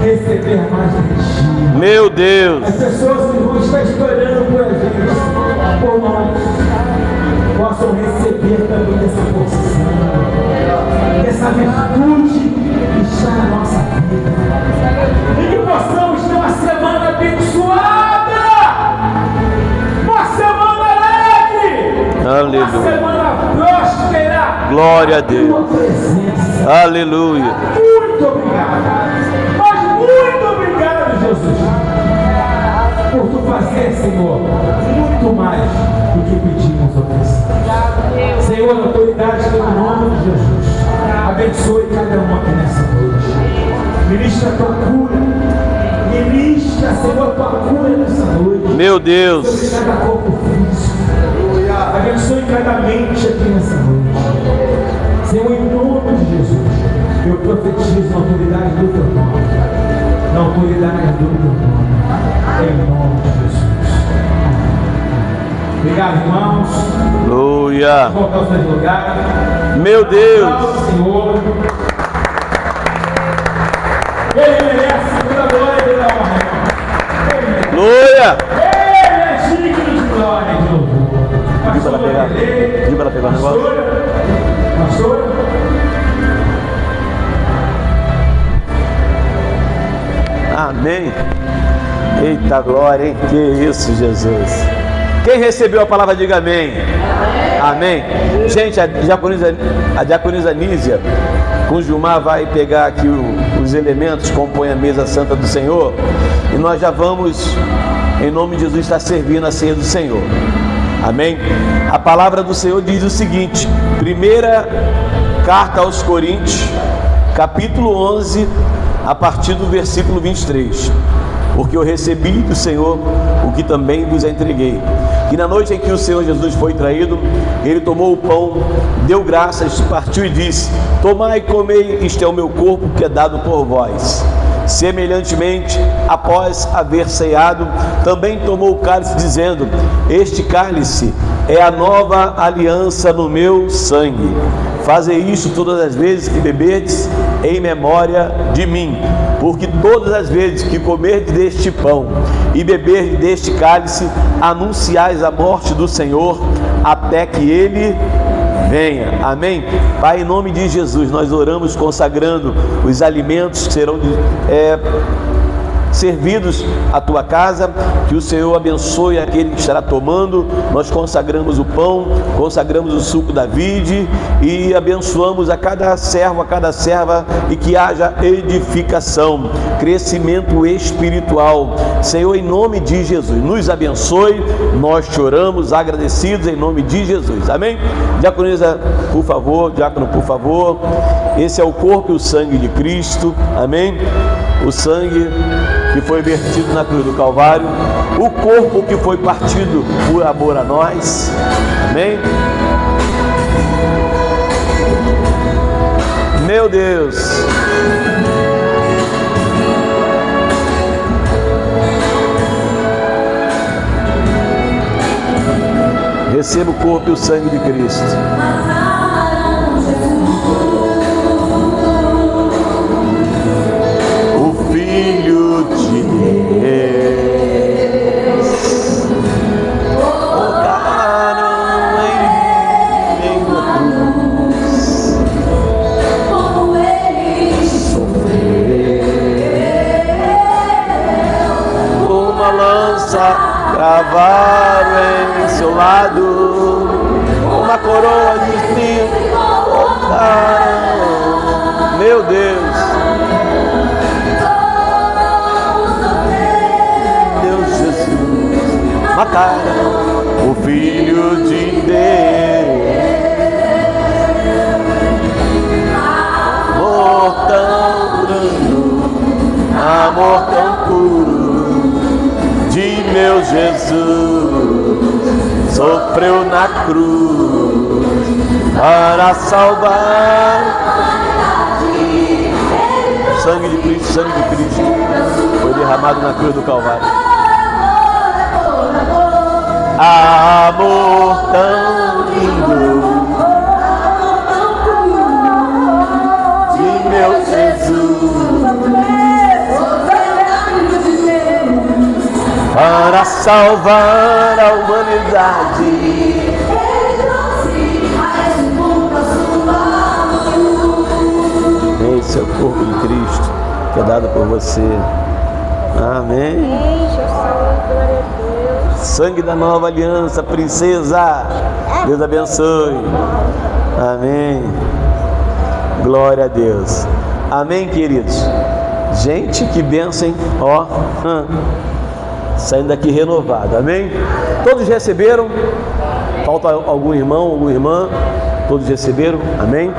receber mais de ti. meu Deus, As pessoas que vão estar esperando por a gente, por nós, possam possam receber também dessa porção, dessa virtude que está na nossa vida, e que possamos ter uma semana abençoada, uma semana alegre, uma semana próspera. Glória a Deus. Tua presença. Aleluia. Muito obrigado, mas muito obrigado, Jesus, por tu fazer, Senhor, muito mais do que pedimos ou pensamos. Senhor, na autoridade no nome de Jesus, abençoe cada um aqui nessa noite. Ministra a tua cura, ministra, Senhor, a tua cura nessa noite. Meu Deus. Sobre cada corpo físico, abençoe cada mente aqui nessa noite. Senhor, em nome de Jesus, eu profetizo na autoridade do teu nome, na autoridade do teu nome, em nome de Jesus. Obrigado, irmãos. Aleluia. Voltar aos seus lugares. Meu Deus. Senhor. Ele merece toda a glória e toda a honra. Aleluia. Ele é digno de glória e de louvor. Pedi para pegar o negócio. Pastor. Amém. Eita glória, hein? Que isso, Jesus. Quem recebeu a palavra, diga amém. Amém. Gente, a diaconisa Nízia com Gilmar vai pegar aqui os elementos que compõem a mesa santa do Senhor, e nós já vamos, em nome de Jesus, estar servindo a ceia do Senhor. Amém. A palavra do Senhor diz o seguinte: primeira carta aos Coríntios, capítulo 11, a partir do versículo 23. Porque eu recebi do Senhor o que também vos entreguei, que na noite em que o Senhor Jesus foi traído, ele tomou o pão, deu graças, partiu e disse: tomai e comei, isto é o meu corpo que é dado por vós. Semelhantemente, após haver ceado, também tomou o cálice, dizendo: este cálice é a nova aliança no meu sangue. Fazei isto todas as vezes que beberdes, em memória de mim. Porque todas as vezes que comerdes deste pão e beberdes deste cálice, anunciais a morte do Senhor até que ele venha. Amém? Pai, em nome de Jesus, nós oramos consagrando os alimentos que serão servidos à tua casa, que o Senhor abençoe aquele que estará tomando. Nós consagramos o pão, consagramos o suco da vide e abençoamos a cada servo, a cada serva, e que haja edificação, crescimento espiritual. Senhor, em nome de Jesus, nos abençoe. Nós choramos agradecidos em nome de Jesus. Amém? Diaconisa, por favor, diácono, por favor. Esse é o corpo e o sangue de Cristo. Amém? O sangue que foi vertido na cruz do Calvário, o corpo que foi partido por amor a nós. Amém? Meu Deus. Receba o corpo e o sangue de Cristo. Filho de Deus, colocaram em uma cruz, como ele sofreu, uma lança cravaram em seu lado, uma coroa de espinhos colocaram. Meu Deus. Mataram o Filho de Deus, amor tão brando, amor tão puro, de meu Jesus, sofreu na cruz para salvar. Sangue de Cristo, sangue de Cristo, foi derramado na cruz do Calvário. Amor tão lindo de meu Jesus, para salvar a humanidade, por você. Amém. Sangue da nova aliança, princesa. Deus abençoe. Amém. Glória a Deus. Amém, queridos. Gente, que bênção, hein? Ó, saindo daqui renovado. Amém? Todos receberam? Falta algum irmão, alguma irmã? Todos receberam? Amém?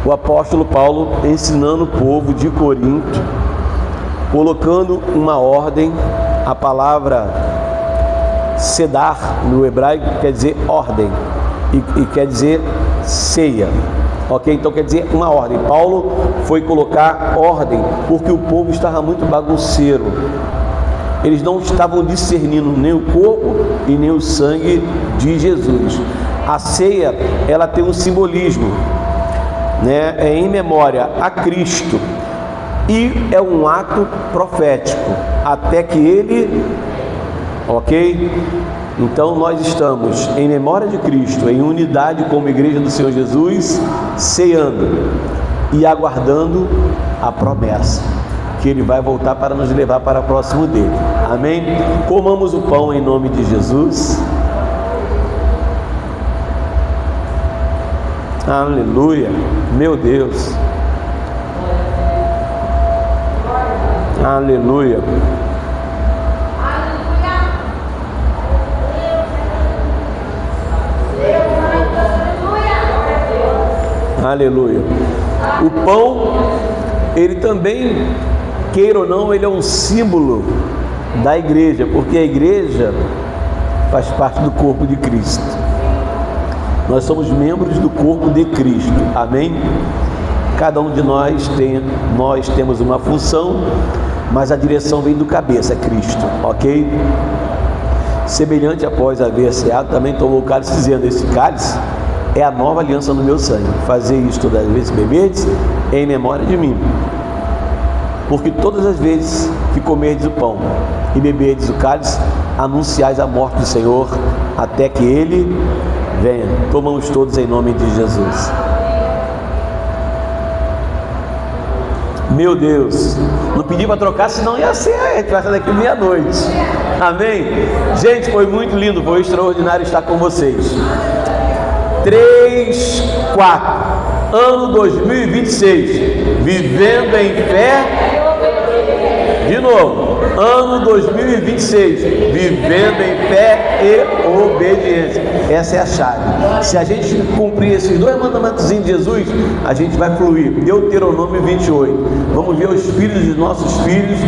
O apóstolo Paulo ensinando o povo de Corinto, colocando uma ordem. A palavra sedar no hebraico quer dizer ordem e quer dizer ceia, ok? Então quer dizer uma ordem. Paulo foi colocar ordem porque o povo estava muito bagunceiro. Eles não estavam discernindo nem o corpo e nem o sangue de Jesus. A ceia, ela tem um simbolismo, né? É em memória a Cristo e é um ato profético até que ele, ok? Então nós estamos em memória de Cristo, em unidade como igreja do Senhor Jesus, ceando e aguardando a promessa que Ele vai voltar para nos levar para próximo dele. Amém? Comamos o pão em nome de Jesus. Aleluia. Meu Deus. Aleluia. Aleluia. O pão, ele também, queira ou não, ele é um símbolo da igreja, porque a igreja faz parte do corpo de Cristo. Nós somos membros do corpo de Cristo. Amém? Cada um de nós temos uma função, mas a direção vem do cabeça, Cristo, ok? Semelhante após haver ceado, também tomou o cálice, dizendo: esse cálice é a nova aliança no meu sangue. Fazer isto todas as vezes que beberdes, em memória de mim. Porque todas as vezes que comerdes o pão e beberdes o cálice, anunciais a morte do Senhor, até que Ele venha. Tomamos todos em nome de Jesus. Meu Deus, não pedi para trocar, senão ia ser, a gente vai sair daqui meia-noite. Amém? Gente, foi muito lindo, foi extraordinário estar com vocês. 3, 4, ano 2026, vivendo em fé. De novo, ano 2026, vivendo em fé e obediência. Essa é a chave. Se a gente cumprir esses dois mandamentos de Jesus, a gente vai fluir. Deuteronômio 28. Vamos ver os filhos de nossos filhos,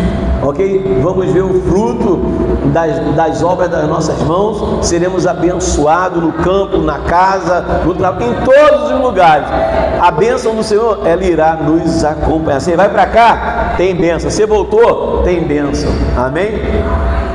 ok? Vamos ver o fruto das obras das nossas mãos. Seremos abençoados no campo, na casa, no trabalho, em todos os lugares. A bênção do Senhor, ela irá nos acompanhar. Você vai para cá, tem bênção. Você voltou, tem bênção. Amém?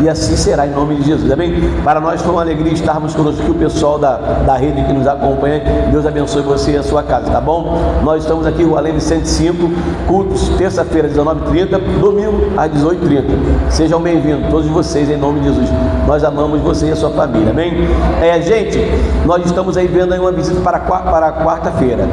E assim será em nome de Jesus. Amém? Para nós foi uma alegria estarmos conosco aqui, o pessoal da rede que nos acompanha. Deus abençoe você e a sua casa, tá bom? Nós estamos aqui, Rua Leme 105, cultos, terça-feira, 19h30, domingo, às 18h30. Sejam bem-vindos, todos vocês, em nome de Jesus. Nós amamos você e a sua família, amém? Gente, nós estamos aí vendo aí uma visita para quarta-feira.